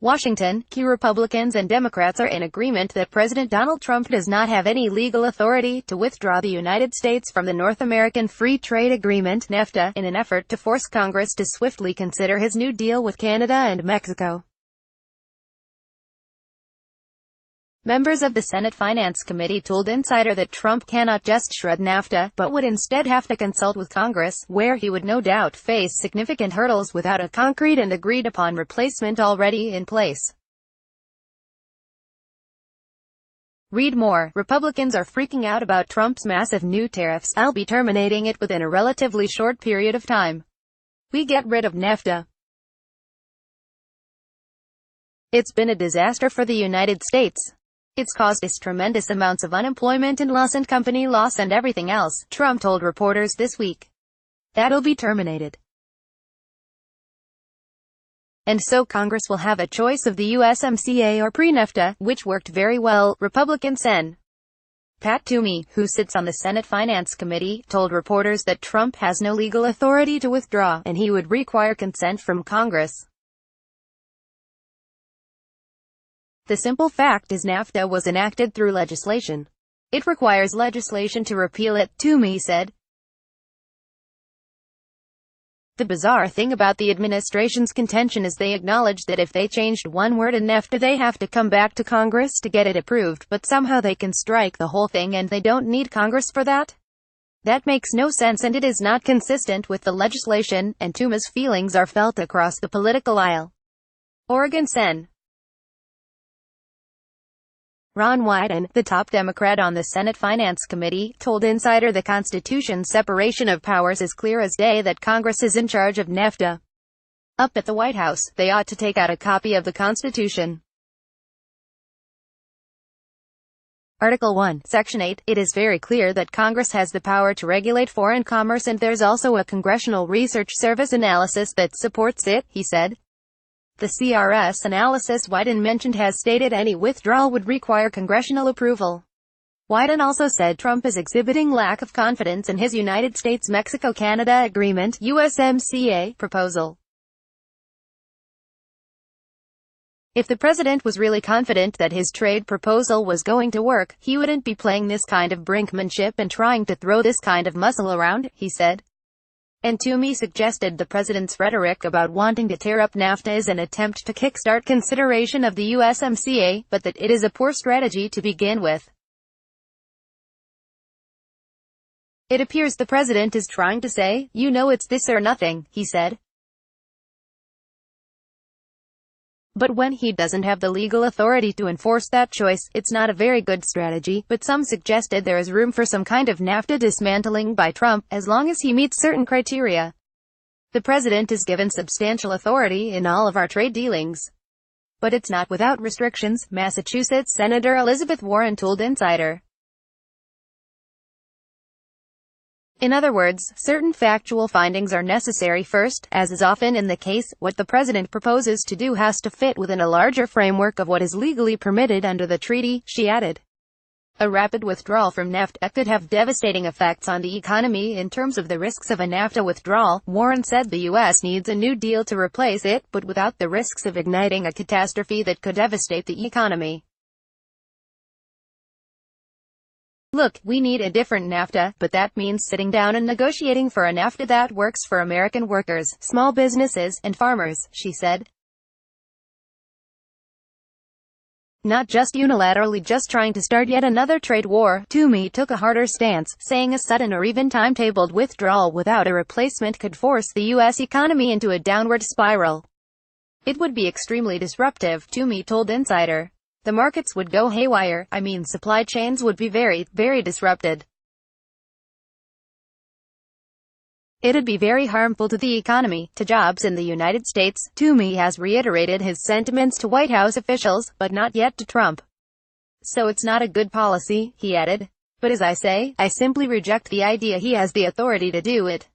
Washington, key Republicans and Democrats are in agreement that President Donald Trump does not have any legal authority to withdraw the United States from the North American Free Trade Agreement (NAFTA) in an effort to force Congress to swiftly consider his new deal with Canada and Mexico. Members of the Senate Finance Committee told Insider that Trump cannot just shred NAFTA, but would instead have to consult with Congress, where he would no doubt face significant hurdles without a concrete and agreed-upon replacement already in place. Read more. Republicans are freaking out about Trump's massive new tariffs. I'll be terminating it within a relatively short period of time. We get rid of NAFTA. It's been a disaster for the United States. It's caused us tremendous amounts of unemployment and loss and company loss and everything else, Trump told reporters this week. That'll be terminated. And so Congress will have a choice of the USMCA or pre-NAFTA, which worked very well, Republican Sen. Pat Toomey, who sits on the Senate Finance Committee, told reporters that Trump has no legal authority to withdraw, and he would require consent from Congress. The simple fact is NAFTA was enacted through legislation. It requires legislation to repeal it, Toomey said. The bizarre thing about the administration's contention is they acknowledge that if they changed one word in NAFTA they have to come back to Congress to get it approved, but somehow they can strike the whole thing and they don't need Congress for that? That makes no sense and it is not consistent with the legislation, and Toomey's feelings are felt across the political aisle. Oregon Sen. Ron Wyden, the top Democrat on the Senate Finance Committee, told Insider the Constitution's separation of powers is clear as day, that Congress is in charge of NAFTA. Up at the White House, they ought to take out a copy of the Constitution. Article 1, Section 8, it is very clear that Congress has the power to regulate foreign commerce and there's also a Congressional Research Service analysis that supports it, he said. The CRS analysis Wyden mentioned has stated any withdrawal would require congressional approval. Wyden also said Trump is exhibiting lack of confidence in his United States-Mexico-Canada Agreement (USMCA) proposal. If the president was really confident that his trade proposal was going to work, he wouldn't be playing this kind of brinkmanship and trying to throw this kind of muscle around, he said. And Toomey suggested the president's rhetoric about wanting to tear up NAFTA is an attempt to kickstart consideration of the USMCA, but that it is a poor strategy to begin with. It appears the president is trying to say, you know, it's this or nothing, he said. But when he doesn't have the legal authority to enforce that choice, it's not a very good strategy. But some suggested there is room for some kind of NAFTA dismantling by Trump, as long as he meets certain criteria. The president is given substantial authority in all of our trade dealings. But it's not without restrictions, Massachusetts Senator Elizabeth Warren told Insider. In other words, certain factual findings are necessary first. As is often in the case, what the president proposes to do has to fit within a larger framework of what is legally permitted under the treaty, she added. A rapid withdrawal from NAFTA could have devastating effects on the economy in terms of the risks of a NAFTA withdrawal. Warren said the U.S. needs a new deal to replace it, but without the risks of igniting a catastrophe that could devastate the economy. Look, we need a different NAFTA, but that means sitting down and negotiating for a NAFTA that works for American workers, small businesses, and farmers, she said. Not just unilaterally just trying to start yet another trade war. Toomey took a harder stance, saying a sudden or even timetabled withdrawal without a replacement could force the U.S. economy into a downward spiral. It would be extremely disruptive, Toomey told Insider. The markets would go haywire. I mean, supply chains would be very, very disrupted. It'd be very harmful to the economy, to jobs in the United States. Toomey has reiterated his sentiments to White House officials, but not yet to Trump. So it's not a good policy, he added. But as I say, I simply reject the idea he has the authority to do it.